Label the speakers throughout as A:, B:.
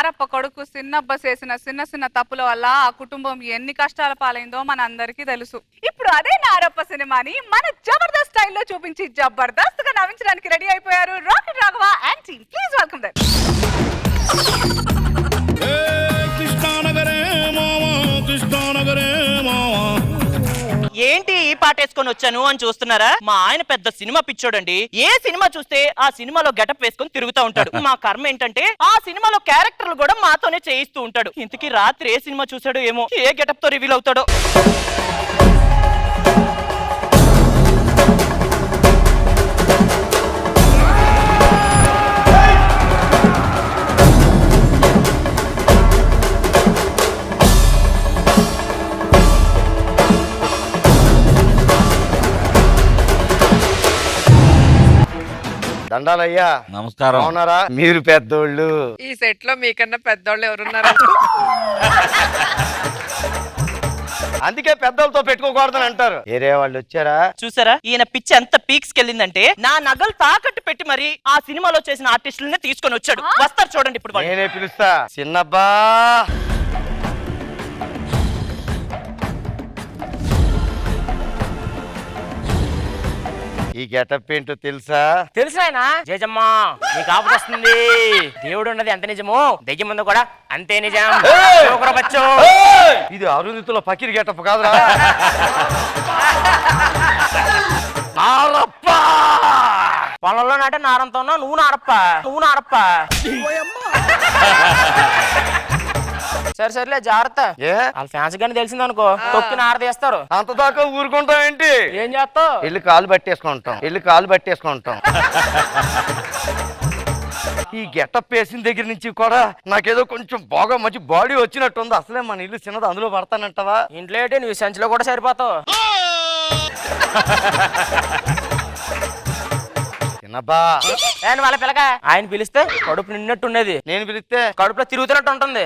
A: నారప్ప కొడుకు సిన్నబ్బ చేసిన చిన్న చిన్న తప్పుల వల్ల ఆ కుటుంబం ఎన్ని కష్టాల పాలైందో మన అందరికీ తెలుసు. ఇప్పుడు అదే నారప్ప సినిమాని మన జబర్దస్త్ స్టైల్లో చూపించి జబర్దస్త్ గా నవ్వించడానికి రెడీ అయిపోయారు rocket Raghava and team. Please welcome them.
B: ఏంటి ఈ పాట వేసుకొని వచ్చాను అని చూస్తున్నారా? మా ఆయన పెద్ద సినిమా పిచ్చోడండి. ఏ సినిమా చూస్తే ఆ సినిమాలో గెటప్ వేసుకొని తిరుగుతూ ఉంటాడు. మా కర్మ ఏంటంటే ఆ సినిమాలో క్యారెక్టర్లు కూడా మాతోనే చేయిస్తూ ఉంటాడు. ఇంతకీ రాత్రి ఏ సినిమా చూసాడో ఏమో, ఏ గెటప్ తో రివీల్ అవుతాడో.
C: దండాలయ్యా,
D: నమస్కారం.
C: అవునారా? మీరు పెద్దోళ్ళు.
E: ఈ సెట్ లో మీకన్నా పెద్దోళ్ళు ఎవరున్నారా?
C: అందుకే పెద్దోళ్ళతో పెట్టుకోకూడదని అంటారు. వేరే వాళ్ళు వచ్చారా?
B: చూసారా ఈయన పిచ్చి ఎంత పీక్స్ కెళ్ళిందంటే నా నగలు తాకట్టు పెట్టి మరి ఆ సినిమాలో చేసిన ఆర్టిస్టులనే తీసుకొని వచ్చాడు. వస్తారు చూడండి ఇప్పుడు వాళ్ళు.
C: నేనే పిలుస్తా. చిన్నబ్బా, ఈ గెటప్ ఏంటో తెలుసా?
F: తెలుసు ఆయన జేజమ్మా, నీకు ఆపద వస్తుంది. దేవుడు ఉన్నది ఎంత నిజమో దెయ్యం ముందు కూడా అంతే నిజం.
C: ఇది అరుంధతిలో పకిరి గెటప్ కాదురా. నారప్ప
F: పొలంలో నాటే నారంతో ఉన్నావు, నువ్వు నారప్ప. సరే సరేలే, జాగ్రత్త.
C: ఏ
F: వాళ్ళ ఫ్యాన్స్ గానీ తెలిసిందనుకో తొక్కి నారదీస్తారు.
C: అంత దాకా ఊరుకుంటాం ఏంటి?
F: ఏం చేస్తావు?
C: వెళ్ళి కాలు పట్టేసుకుంటాం. ఈ గెటప్ వేసిన దగ్గర నుంచి కూడా నాకేదో కొంచెం బాగా మంచి బాడీ వచ్చినట్టుంది. అసలే మన ఇల్లు చిన్నది, అందులో పడతానంటావా?
F: ఇంట్లో ఏంటి, నువ్వు సంచిలో కూడా సరిపోతావు.
C: చిన్నబ్బా,
F: వాళ్ళ పిల్లక ఆయన పిలిస్తే కడుపు నిన్నట్టు ఉండేది,
C: నేను పిలిస్తే
F: కడుపులో తిరుగుతున్నట్టు ఉంటుంది.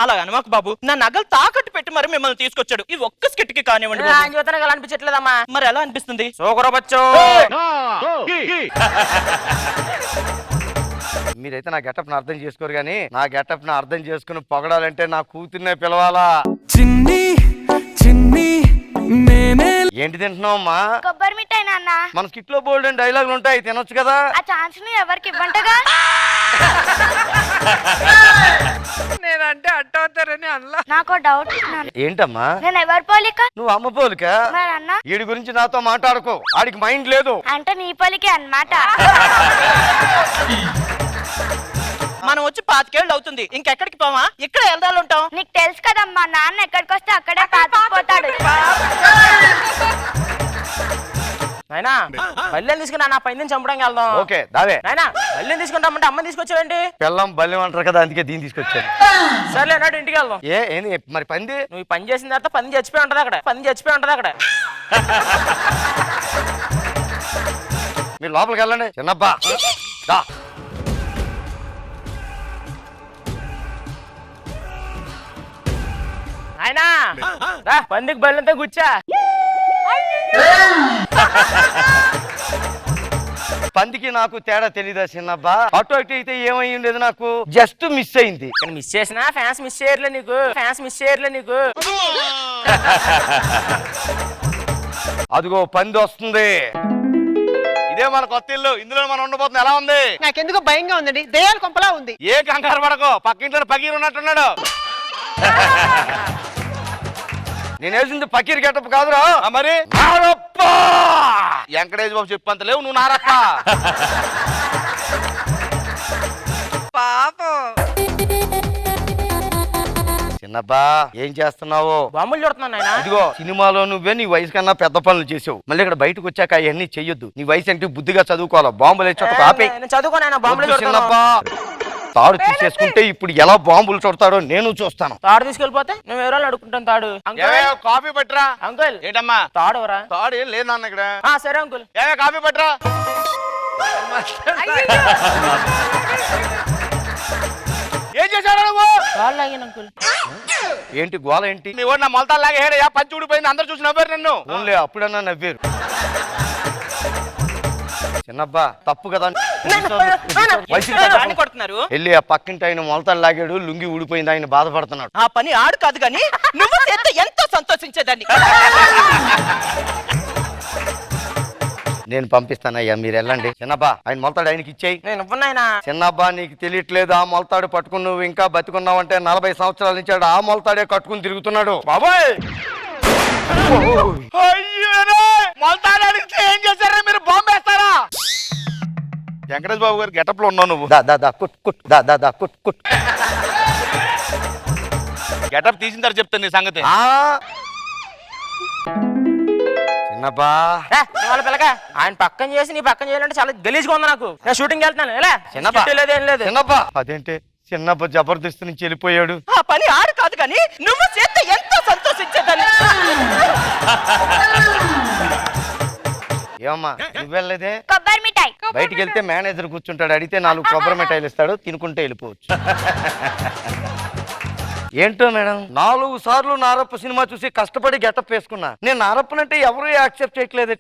B: అలా అనమాకు బాబు, నా నగలు తాకట్టు పెట్టి మరి మిమ్మల్ని తీసుకొచ్చాడు. ఈ ఒక్క స్కిట్ కి కానివ్వండి బాబు.
F: ఆయన చూస్తే నాకు అనిపించట్లేదమ్మా.
B: మరి ఎలా అనిపిస్తుంది?
F: సోకరబచ్చు.
C: మీరైతే నా గెటప్ ను అర్థం చేసుకోరు గానీ నా గెటప్ ను అర్థం చేసుకుని పొగడాలంటే నా కూతుర్నే పిలవాలా.
G: చిన్ని చిన్ని నేనే.
C: ఏంటి తింటున్నావమ్మా?
H: కొబ్బరి మిఠాయి నాన్న.
C: మన స్కిట్ లో బోల్డ్ అని డైలాగులు ఉంటాయి, తినొచ్చు కదా.
H: ఆ ఛాన్స్ ని ఎవరికి ఇవ్వంటగా.
E: నేనంటే అట్టవుతారని అనలా.
H: నాకు డౌట్.
C: ఏంటమ్మా?
H: నేను ఎవరి పోలిక?
C: నువ్వు అమ్మ పోలిక.
H: మరి అన్న
C: వీడి గురించి నాతో మాట్లాడుకో, ఆడికి మైండ్ లేదు.
H: అంటే నీ పోలికే అన్నమాట.
B: మనం వచ్చి 5 ఏళ్ళు అవుతుంది, ఇంకెక్కడికి పోవా? ఇక్కడ ఎల్దాలు ఉంటాం.
H: నీకు తెలుసు కదమ్మా, నాన్న ఎక్కడికి వస్తే అక్కడే పాతిపోతాడు.
F: నాయనా బల్లెని తీసుకున్నా, నా పైన చంపడానికి వెళ్దాం.
C: ఓకే దావే.
F: నాయనా బల్లెని తీసుకుంటామంటే అమ్మని తీసుకొచ్చావేంటి?
C: పిల్లం బల్యం అంటారు కదా, అందుకే దీన్ని తీసుకొచ్చాను.
F: సర్లే నాడు ఇంటికి వెళ్దాం.
C: ఏంది మరి పంది?
F: నువ్వు ఈ పని చేసిన తర్వాత పని చచ్చిపోయి ఉంటది అక్కడ.
C: మీరు లోపలికి వెళ్ళండి. చిన్నబ్బా దా.
F: ఆయన పందికి బళ్ళంతా గుచ్చా.
C: పందికి నాకు తేడా తెలీదా చిన్నబ్బా? అటు ఇటు అయితే ఏమై ఉండేది, నాకు జస్ట్ మిస్ అయింది.
F: మిస్ చేసినా ఫ్యాన్స్ మిస్ చేయట్లే నీకు.
C: అదిగో పంది వస్తుంది. ఇదే మన కొత్త ఇల్లు, ఇందులో మనం ఉండబోతుంది. ఎలా ఉంది?
E: నాకెందుకో భయంగా ఉందండి, దయ్యాల కొంపలా ఉంది.
C: ఏ కంగారు పడకో, పక్కింట్లో పకీర్ ఉన్నట్టున్నాడు. నేను వేసింది పకీర్ గెటప్ కాదురా. మరి నారప్ప వెంకటేష్ బాబు చెప్పంత లేవు, నువ్వు నారప్ప.
E: పాపం.
C: చిన్నబ్బా ఏం చేస్తున్నావు?
F: బాంబులు చూడుతున్నాను నాయనా.
C: ఇదిగో సినిమాలో నువ్వే నీ వయసు కన్నా పెద్ద పనులు చేసావు, మళ్ళీ ఇక్కడ బయటకు వచ్చాక అవన్నీ చెయ్యొద్దు. నీ వయసు అంటే బుద్ధిగా చదువుకోవాలా. బాంబులు వేసి ఆపే.
F: చదువుకోనైనా బాంబులు
C: చిన్నబ్బా తాడు తీసేసుకుంటే ఇప్పుడు ఎలా బాంబులు చూడతాడో నేను చూస్తాను.
F: తాడు తీసుకెళ్ళిపోతే మేము ఎవరు అడుకుంటాం. తాడు
C: కాఫీ పట్టరా.
F: అంకుల్
C: ఏంటమ్మా?
F: తాడు ఎవరా?
C: తాడు ఏం లేదు నాన్న ఇక్కడ.
F: సరే అంకుల్.
C: కాఫీ పట్టరా. ఏం చేశాడు నువ్వు?
F: తాడు లాగాను అంకుల్.
C: ఏంటి గోల ఏంటి? మీ వాడు నా మొలతాలు లాగా హేడయా, పంచి ఊడిపోయింది. అందరు చూసి నవ్వారు నన్ను. ఓన్లే అప్పుడన్నా నవ్వారు. చిన్నబ్బా తప్పు కదా వయసుకి
B: దాన్ని కొడుతున్నారు
C: వెళ్ళి ఆ పక్కింటి ఆయన మొలతాడు లాగాడు లుంగి ఊడిపోయింది ఆయన బాధపడుతున్నాడు.
B: ఆ పని ఆడు కాదు గాని నువ్వు చేస్తే ఎంతో సంతోషించేదాన్ని.
C: నేను పంపిస్తానయ్యా, మీరు వెళ్ళండి. చిన్నబ్బా ఆయన మొలతాడు ఆయనకి ఇచ్చేయి.
F: నేను ఇవ్వనాయనా.
C: చిన్నబ్బా నీకు తెలియట్లేదు, ఆ మొలతాడు పట్టుకుని నువ్వు ఇంకా బతుకున్నావంటే 40 సంవత్సరాల నుంచి ఆడు ఆ మొలతాడే కట్టుకుని తిరుగుతున్నాడు. బాబాయ్
D: మొలతాడితే ఏం చేశారా మీరు? బాంబు వేస్తారా? వెంకటేష్ బాబు గారు గెటప్ లో ఉన్నావు నువ్వు.
C: దా కుట్ కుట్ దా కుట్ కుట్.
D: గెటప్ తీసిన తర్వాత చెప్తాను నీ సంగతి.
C: ఆ చిన్నబ్బా
F: వాళ్ళ పిల్లగా ఆయన పక్కన చేసి నీ పక్కన చేయాలంటే చాలా గలీజ్గా ఉంది నాకు. నేను షూటింగ్ వెళ్తున్నాను ఎలా
C: చిన్నబ్బా
F: లేదేం లేదు.
C: చిన్నబ్బా అదేంటి చిన్నబ్బా జబర్దస్త్ నుంచి వెళ్ళిపోయాడు.
B: ఆ పని ఆడు కాదు గాని నువ్వు చేస్తే ఎంతో సంతోషించేదాన్ని.
C: ఏమమ్మా నువ్వు వెళ్ళలేదే?
H: కొబ్బరి మిఠాయి.
C: బయటికి వెళ్తే మేనేజర్ కూర్చుంటాడు, అడిగితే 4 కొబ్బరి మిఠాయిలు ఇస్తాడు, తినుకుంటే వెళ్ళిపోవచ్చు. ఏంటో మేడం 4 సార్లు నారప్ప సినిమా చూసి కష్టపడి గెటప్ వేసుకున్నా, నేను నారప్పనంటే ఎవరు యాక్సెప్ట్ చేయట్లేదు.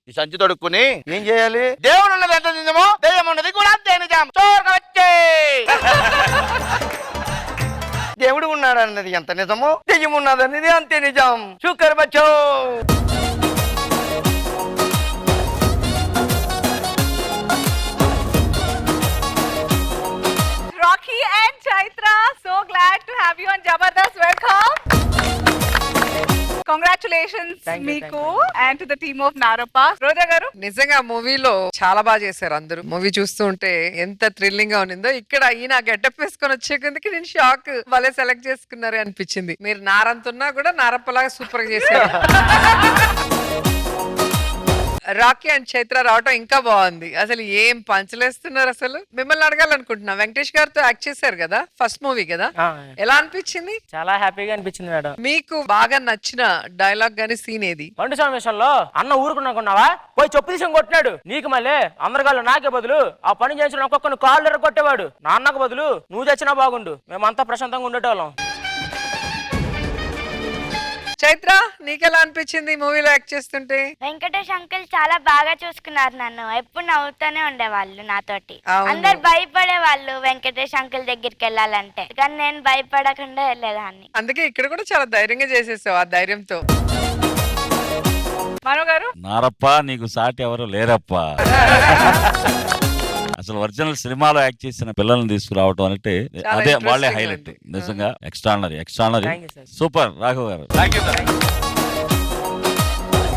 D: ఈ సంచి తొడుక్కుని
C: ఏం చేయాలి?
D: దేవుడు ఉన్నది ఎంత నిజమో దెయ్యం ఉన్నది కూడా అంతే నిజం. చోరుగా వచ్చే
C: దేవుడు ఉన్నాడు అన్నది ఎంత నిజమో దెయ్యం ఉన్నదన్నది అంతే నిజం. శుకర్ బచ్చో.
A: Rocky and Chaitra, so glad to have you on Jabardast. Welcome. Congratulations మీకు and to the team of Narappa. రోజా గారు
E: నిజంగా మూవీలో చాలా బాగా చేశారు అందరూ. మూవీ చూస్తూ ఉంటే ఎంత థ్రిల్లింగ్ గా ఉన్నిందో. ఇక్కడ ఈయన గెటప్ వేసుకొని వచ్చే కిందకి నేను షాక్. వాళ్ళే సెలెక్ట్ చేసుకున్నారు అనిపించింది. మీరు నారంతున్నా కూడా నారప్పలాగా సూపర్ గా చేశారు. రాకీ అండ్ చైత్ర రావటం ఇంకా బాగుంది. అసలు ఏం పంచలేస్తున్నారు. అసలు మిమ్మల్ని అడగాలనుకుంటున్నా, వెంకటేష్ గారితో యాక్ట్ చేశారు కదా, ఫస్ట్ మూవీ కదా, ఎలా అనిపించింది?
F: చాలా హ్యాపీగా అనిపించింది మేడం.
E: మీకు బాగా నచ్చిన డైలాగ్ గానీ సీన్ ఏది?
F: పండు సమావేశంలో అన్న ఊరుకున్నాకున్నావా పోయి చెప్పు తీసి కొట్టినాడు. నీకు మళ్ళీ అందరికాళ్ళు నాకే బదులు ఆ పని చేసిన ఒక్కొక్కరిని కాళ్ళు కొట్టేవాడు. నాన్నకు బదులు నువ్వు తెచ్చినా బాగుండు, మేమంతా ప్రశాంతంగా ఉండేటోళ్ళం.
E: చైత్ర నీకెలా అనిపించింది మూవీలో యాక్ట్ చేస్తుంటే?
H: వెంకటేష్ అంకుల్ చాలా బాగా చూసుకున్నారు నన్ను. ఎప్పుడు నవ్వుతూనే ఉండేవాళ్ళు నాతోటి.
E: అవును.
H: అందరు భయపడే వాళ్ళు వెంకటేష్ అంకుల్ దగ్గరికి వెళ్ళాలంటే, కానీ నేను భయపడకుండా వెళ్ళేదాన్ని.
E: అందుకే ఇక్కడ కూడా చాలా ధైర్యంగా చేసేసావు. ఆ ధైర్యంతో
A: మను గారు
I: నారప్ప నీకు సాటి ఎవరు లేరప్ప. అసలు ఒరిజినల్ సినిమాలో యాక్ట్ చేసిన పిల్లల్ని తీసుకురావటం అంటే
E: చాలా
I: అదే వాళ్ళే
E: interesting
I: హైలైట్.
E: ఉంది.
I: నిజంగా extraordinary
F: Thank you, sir.
I: Super Raghav గారు.
D: Thank you sir.